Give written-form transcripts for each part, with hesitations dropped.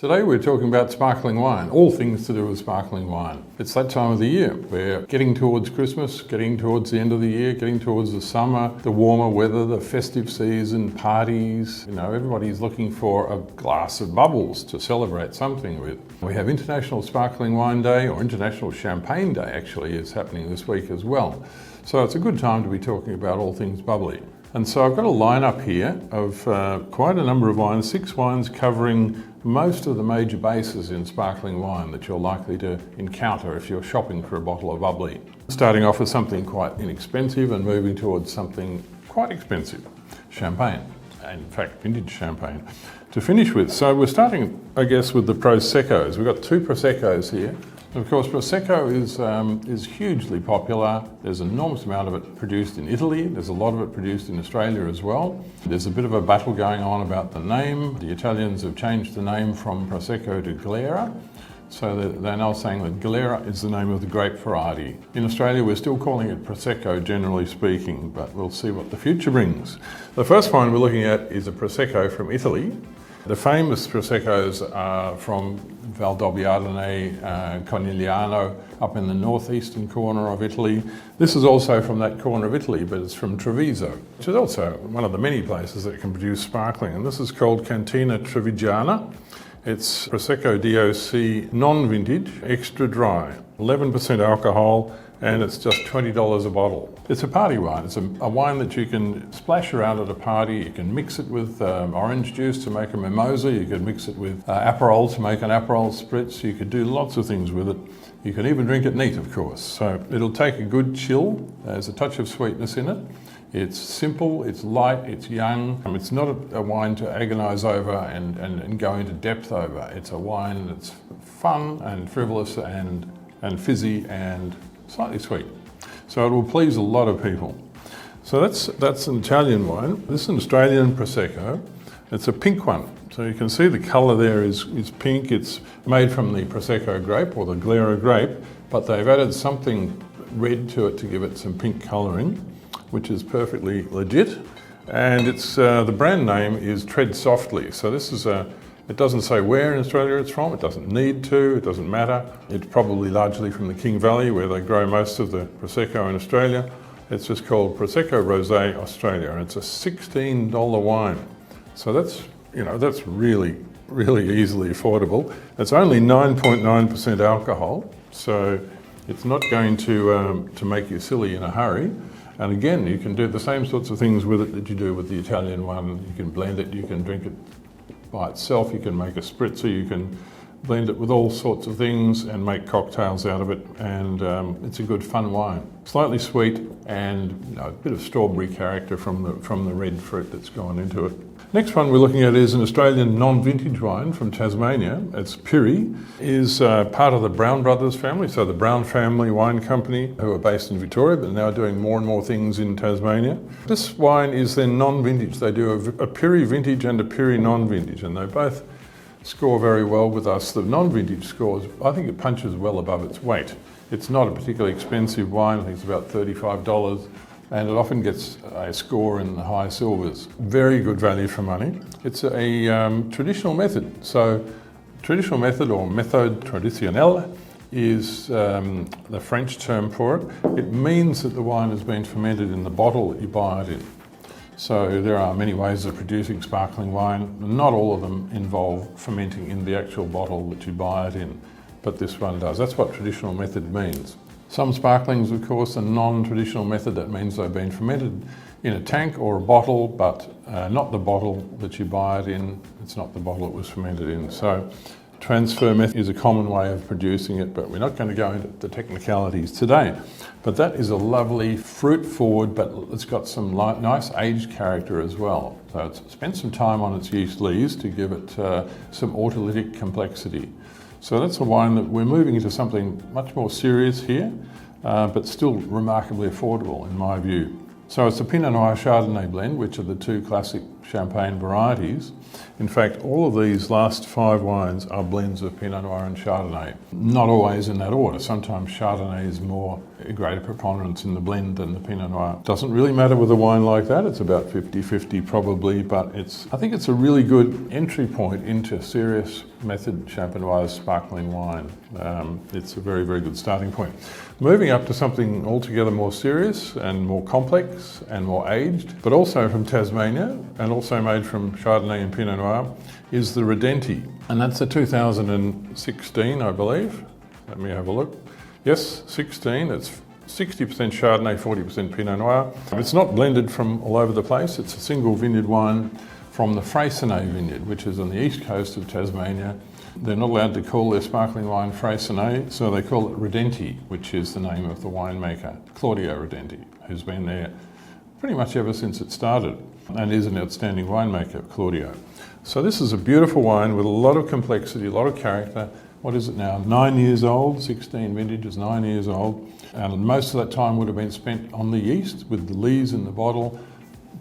Today we're talking about sparkling wine, all things to do with sparkling wine. It's that time of the year. We're getting towards Christmas, getting towards the end of the year, getting towards the summer, the warmer weather, the festive season, parties. Everybody's looking for a glass of bubbles to celebrate something with. We have International Sparkling Wine Day, or International Champagne Day actually is happening this week as well. So it's a good time to be talking about all things bubbly. And so I've got a lineup here of quite a number of wines, 6 wines covering most of the major bases in sparkling wine that you're likely to encounter if you're shopping for a bottle of bubbly. Starting off with something quite inexpensive and moving towards something quite expensive, champagne, and in fact vintage champagne to finish with. So we're starting, I guess, with the Proseccos. We've got 2 Proseccos here. Of course, Prosecco is hugely popular. There's an enormous amount of it produced in Italy. There's a lot of it produced in Australia as well. There's a bit of a battle going on about the name. The Italians have changed the name from Prosecco to Glera. So they're now saying that Glera is the name of the grape variety. In Australia, we're still calling it Prosecco, generally speaking, but we'll see what the future brings. The first wine we're looking at is a Prosecco from Italy. The famous Proseccos are from Valdobbiadene, Conigliano, up in the northeastern corner of Italy. This is also from that corner of Italy, but it's from Treviso, which is also one of the many places that can produce sparkling. And this is called Cantina Trevigiana. It's Prosecco DOC non-vintage, extra dry, 11% alcohol, and it's just $20 a bottle. It's a party wine. It's a wine that you can splash around at a party. You can mix it with orange juice to make a mimosa. You can mix it with Aperol to make an Aperol spritz. You could do lots of things with it. You can even drink it neat, of course. So it'll take a good chill. There's a touch of sweetness in it. It's simple, it's light, it's young. It's not a wine to agonise over and go into depth over. It's a wine that's fun and frivolous and fizzy and slightly sweet. So it will please a lot of people. So that's an Italian wine. This is an Australian Prosecco. It's a pink one. So you can see the colour there is pink. It's made from the Prosecco grape or the Glera grape, but they've added something red to it to give it some pink colouring, which is perfectly legit. And it's the brand name is Tread Softly. So this is it doesn't say where in Australia it's from. It doesn't need to, it doesn't matter. It's probably largely from the King Valley where they grow most of the Prosecco in Australia. It's just called Prosecco Rosé Australia. It's a $16 wine. So that's really, really easily affordable. It's only 9.9% alcohol. So it's not going to make you silly in a hurry. And again, you can do the same sorts of things with it that you do with the Italian one. You can blend it, you can drink it by itself, you can make a spritzer, you can blend it with all sorts of things and make cocktails out of it, and it's a good fun wine. Slightly sweet and a bit of strawberry character from the red fruit that's gone into it. Next one we're looking at is an Australian non-vintage wine from Tasmania. It's Pirie, is part of the Brown Brothers family, so the Brown Family Wine Company, who are based in Victoria but now doing more and more things in Tasmania. This wine is then non-vintage. They do a Pirie vintage and a Pirie non-vintage, and they both score very well with us. The non-vintage scores, I think it punches well above its weight. It's not a particularly expensive wine. I think it's about $35. And it often gets a score in the high silvers. Very good value for money. It's a traditional method. So traditional method, or méthode traditionnelle, is the French term for it. It means that the wine has been fermented in the bottle that you buy it in. So there are many ways of producing sparkling wine. Not all of them involve fermenting in the actual bottle that you buy it in, but this one does. That's what traditional method means. Some sparklings, of course, are non-traditional method. That means they've been fermented in a tank or a bottle, but not the bottle that you buy it in. It's not the bottle it was fermented in. So transfer method is a common way of producing it, but we're not going to go into the technicalities today. But that is a lovely fruit-forward, but it's got some nice aged character as well. So it's spent some time on its yeast lees to give it some autolytic complexity. So that's a wine that we're moving into something much more serious here, but still remarkably affordable in my view. So it's a Pinot Noir Chardonnay blend, which are the 2 classic champagne varieties. In fact, all of these last 5 wines are blends of Pinot Noir and Chardonnay. Not always in that order. Sometimes Chardonnay is a greater preponderance in the blend than the Pinot Noir. Doesn't really matter with a wine like that. It's about 50-50 probably, but I think it's a really good entry point into serious method Champenoise sparkling wine. It's a very, very good starting point. Moving up to something altogether more serious and more complex and more aged, but also from Tasmania and also made from Chardonnay and Pinot Noir, is the Radenti. And that's a 2016, I believe. Let me have a look. Yes, 16. It's 60% Chardonnay, 40% Pinot Noir. It's not blended from all over the place. It's a single vineyard wine from the Freycinet vineyard, which is on the east coast of Tasmania. They're not allowed to call their sparkling wine Freycinet, so they call it Radenti, which is the name of the winemaker, Claudio Radenti, who's been there pretty much ever since it started and is an outstanding winemaker, Claudio. So this is a beautiful wine with a lot of complexity, a lot of character. What is it now? 9 years old, 16 vintage is 9 years old. And most of that time would have been spent on the yeast with the lees in the bottle,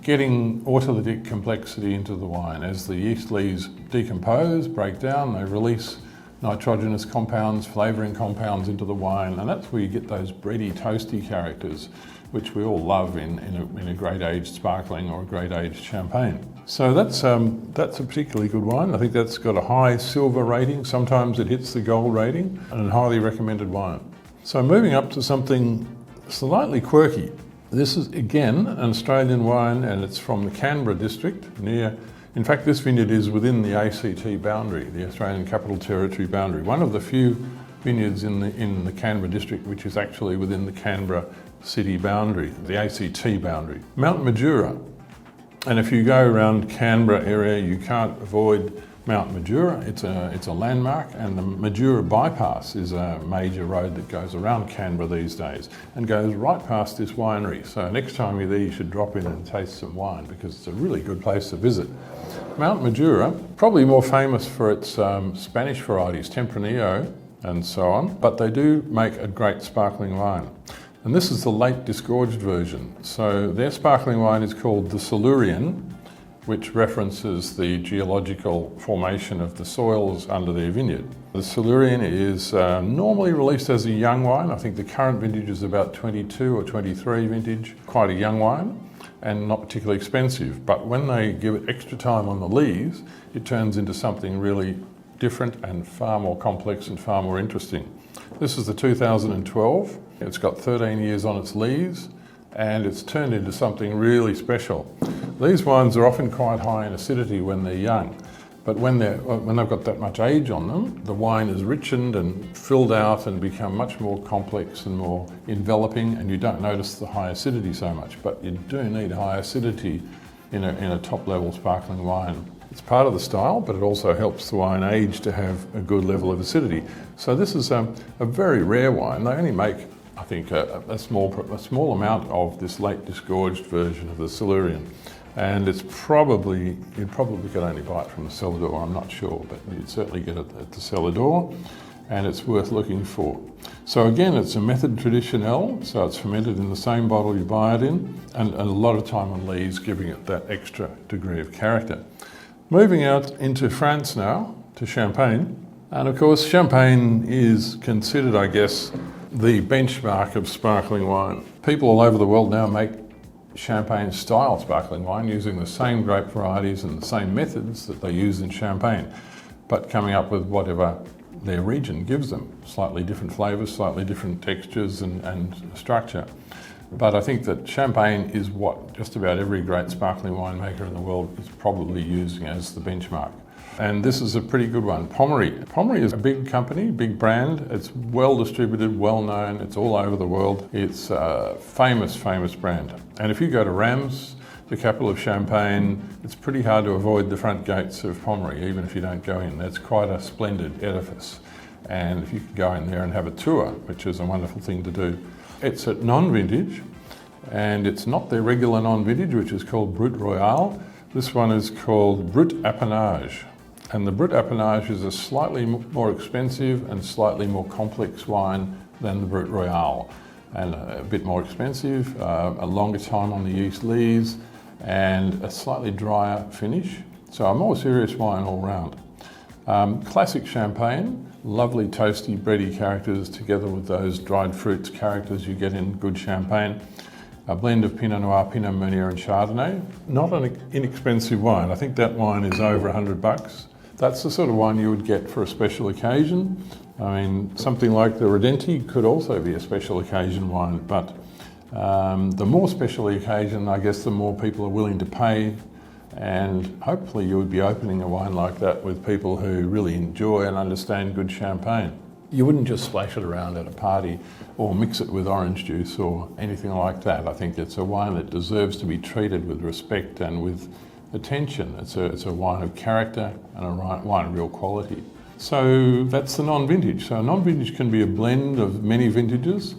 getting autolytic complexity into the wine. As the yeast lees decompose, break down, they release nitrogenous compounds, flavouring compounds into the wine, and that's where you get those bready, toasty characters, which we all love in a great aged sparkling or a great aged champagne. So that's a particularly good wine. I think that's got a high silver rating. Sometimes it hits the gold rating, and a highly recommended wine. So moving up to something slightly quirky. This is again an Australian wine, and it's from the Canberra district in fact, this vineyard is within the ACT boundary, the Australian Capital Territory boundary. One of the few vineyards in the Canberra district which is actually within the Canberra city boundary, the ACT boundary. Mount Majura. And if you go around Canberra area, you can't avoid Mount Majura. It's a landmark, and the Majura bypass is a major road that goes around Canberra these days and goes right past this winery. So next time you're there, you should drop in and taste some wine because it's a really good place to visit. Mount Majura, probably more famous for its Spanish varieties, Tempranillo and so on, but they do make a great sparkling wine. And this is the late-disgorged version. So their sparkling wine is called the Silurian, which references the geological formation of the soils under their vineyard. The Silurian is normally released as a young wine. I think the current vintage is about 22 or 23 vintage, quite a young wine and not particularly expensive. But when they give it extra time on the lees, it turns into something really different and far more complex and far more interesting. This is the 2012. It's got 13 years on its lees, and it's turned into something really special. These wines are often quite high in acidity when they're young, but when they've got that much age on them, the wine is richened and filled out and become much more complex and more enveloping, and you don't notice the high acidity so much, but you do need high acidity in a top-level sparkling wine. It's part of the style, but it also helps the wine age to have a good level of acidity. So this is a very rare wine. They only make, I think, a small amount of this late-disgorged version of the Silurian. And you'd probably could only buy it from the cellar door, I'm not sure, but you'd certainly get it at the cellar door, and it's worth looking for. So again, it's a method traditionnel, so it's fermented in the same bottle you buy it in, and a lot of time on lees, giving it that extra degree of character. Moving out into France now, to Champagne. And of course, Champagne is considered, I guess, the benchmark of sparkling wine. People all over the world now make Champagne style sparkling wine using the same grape varieties and the same methods that they use in Champagne, but coming up with whatever their region gives them. Slightly different flavours, slightly different textures and structure. But I think that Champagne is what just about every great sparkling winemaker in the world is probably using as the benchmark. And this is a pretty good one. Pirie is a big company, big brand. It's well distributed, well known. It's all over the world. It's a famous brand. And if you go to Reims, the capital of Champagne, it's pretty hard to avoid the front gates of Pirie, even if you don't go in. That's quite a splendid edifice. And if you can go in there and have a tour, which is a wonderful thing to do. It's at non-vintage, and it's not their regular non-vintage, which is called Brut Royal. This one is called Brut Appanage. And the Brut Appanage is a slightly more expensive and slightly more complex wine than the Brut Royal. And a bit more expensive, a longer time on the yeast lees, and a slightly drier finish. So a more serious wine all round. Classic champagne, lovely toasty, bready characters together with those dried fruits characters you get in good champagne. A blend of Pinot Noir, Pinot Meunier and Chardonnay. Not an inexpensive wine. I think that wine is over $100. That's the sort of wine you would get for a special occasion. I mean, something like the Radenti could also be a special occasion wine, but the more special the occasion, I guess the more people are willing to pay, and hopefully you would be opening a wine like that with people who really enjoy and understand good champagne. You wouldn't just splash it around at a party or mix it with orange juice or anything like that. I think it's a wine that deserves to be treated with respect and with attention. It's a wine of character and a wine of real quality. So that's the non-vintage. So a non-vintage can be a blend of many vintages,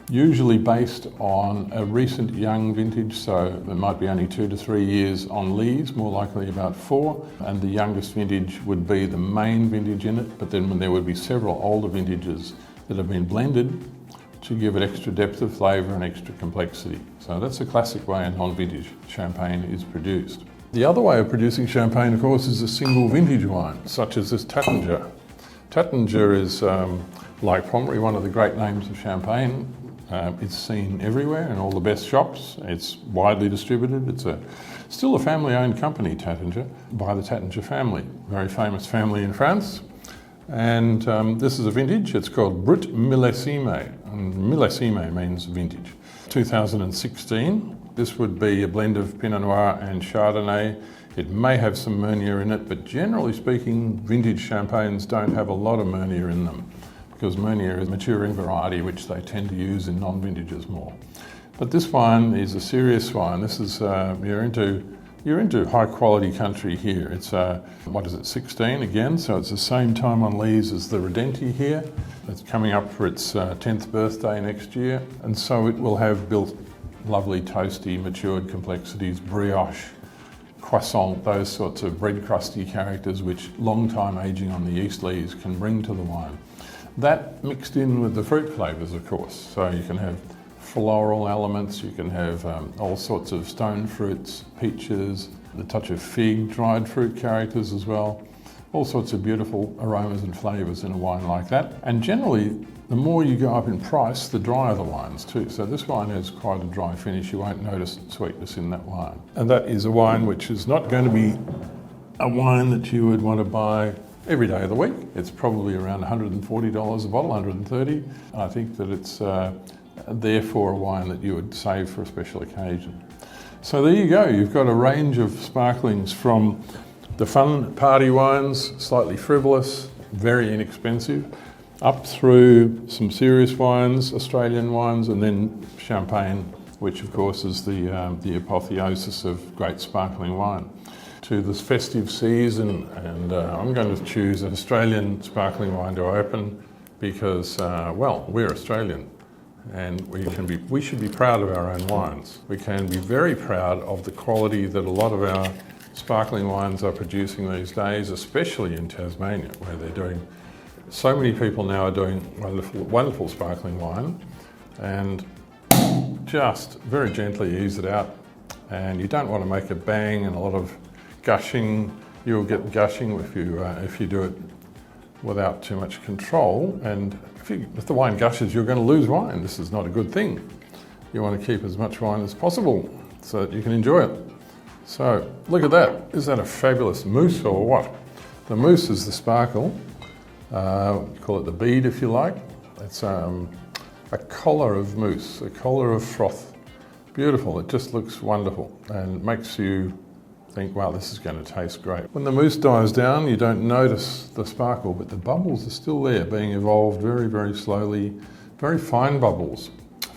usually based on a recent young vintage, so it might be only 2 to 3 years on lees, more likely about 4, and the youngest vintage would be the main vintage in it, but then when there would be several older vintages that have been blended to give it extra depth of flavour and extra complexity. So that's a classic way a non-vintage champagne is produced. The other way of producing champagne, of course, is a single vintage wine, such as this Taittinger. Taittinger is, like Pommery, one of the great names of champagne. It's seen everywhere in all the best shops. It's widely distributed. It's still a family-owned company, Taittinger, by the Taittinger family, very famous family in France. And this is a vintage. It's called Brut Millésime, and Millésime means vintage. 2016. This would be a blend of Pinot Noir and Chardonnay. It may have some Meunier in it, but generally speaking, vintage champagnes don't have a lot of Meunier in them, because Meunier is a maturing variety which they tend to use in non-vintages more. But this wine is a serious wine. This is, you're into high quality country here. It's, 16 again, so it's the same time on lees as the Radenti here. It's coming up for its 10th birthday next year, and so it will have built lovely toasty, matured complexities, brioche, croissant, those sorts of bread crusty characters which long time aging on the yeast lees can bring to the wine. That mixed in with the fruit flavours, of course. So you can have floral elements, you can have all sorts of stone fruits, peaches, the touch of fig, dried fruit characters as well. All sorts of beautiful aromas and flavours in a wine like that. And generally, the more you go up in price, the drier the wines too. So this wine has quite a dry finish. You won't notice sweetness in that wine. And that is a wine which is not going to be a wine that you would want to buy every day of the week. It's probably around $140 a bottle, $130. I think that it's therefore a wine that you would save for a special occasion. So there you go. You've got a range of sparklings from the fun party wines, slightly frivolous, very inexpensive, up through some serious wines, Australian wines, and then champagne, which of course is the apotheosis of great sparkling wine. To this festive season, and I'm going to choose an Australian sparkling wine to open because, well, we're Australian and we should be proud of our own wines. We can be very proud of the quality that a lot of our sparkling wines are producing these days, especially in Tasmania, where they're doing, so many people now are doing wonderful, wonderful sparkling wine, and just very gently ease it out. And you don't want to make a bang and a lot of gushing. You'll get gushing if you do it without too much control, and if the wine gushes, you're going to lose wine. This is not a good thing. You want to keep as much wine as possible so that you can enjoy it. So look at that. Is that a fabulous mousse or what? The mousse is the sparkle. Call it the bead if you like. It's a collar of mousse, a collar of froth. Beautiful. It just looks wonderful and makes you think, wow, this is going to taste great. When the mousse dies down, you don't notice the sparkle, but the bubbles are still there, being evolved very, very slowly. Very fine bubbles.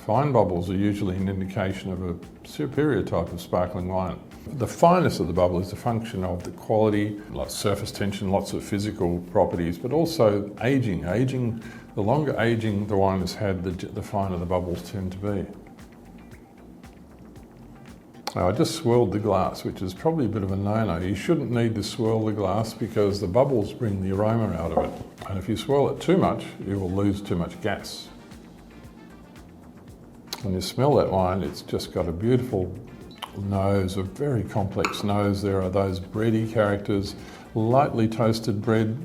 Fine bubbles are usually an indication of a superior type of sparkling wine. The fineness of the bubble is a function of the quality, like surface tension, lots of physical properties, but also aging. The longer aging the wine has had, the finer the bubbles tend to be. Now, I just swirled the glass, which is probably a bit of a no-no. You shouldn't need to swirl the glass because the bubbles bring the aroma out of it. And if you swirl it too much, you will lose too much gas. When you smell that wine, it's just got a beautiful nose, a very complex nose. There are those bready characters, lightly toasted bread,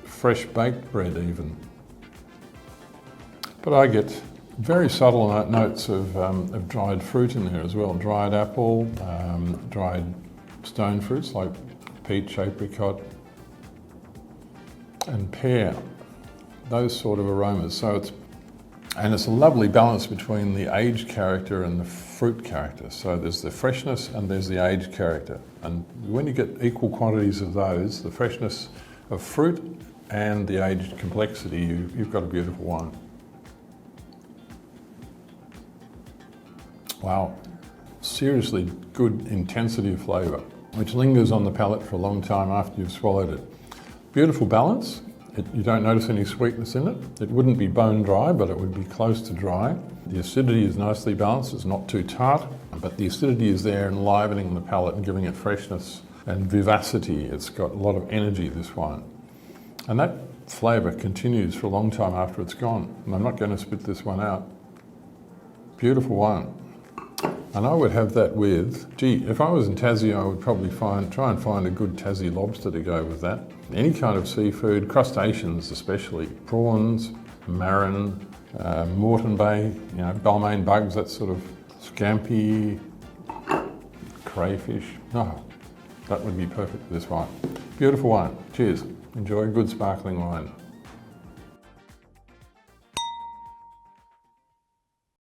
fresh baked bread even. But I get very subtle notes of dried fruit in there as well. Dried apple, dried stone fruits like peach, apricot and pear. Those sort of aromas. So it's a lovely balance between the aged character and the fruit character. So there's the freshness and there's the aged character. And when you get equal quantities of those, the freshness of fruit and the aged complexity, you've got a beautiful wine. Wow, seriously good intensity of flavour, which lingers on the palate for a long time after you've swallowed it. Beautiful balance. You don't notice any sweetness in it. It wouldn't be bone dry, but it would be close to dry. The acidity is nicely balanced. It's not too tart, but the acidity is there, enlivening the palate and giving it freshness and vivacity. It's got a lot of energy, this wine. And that flavour continues for a long time after it's gone. And I'm not going to spit this one out. Beautiful wine. And I would have that with, if I was in Tassie, I would probably try and find a good Tassie lobster to go with that. Any kind of seafood, crustaceans especially, prawns, marron, Moreton Bay, Balmain bugs, that sort of scampi, crayfish. Oh, that would be perfect for this wine. Beautiful wine. Cheers. Enjoy good sparkling wine.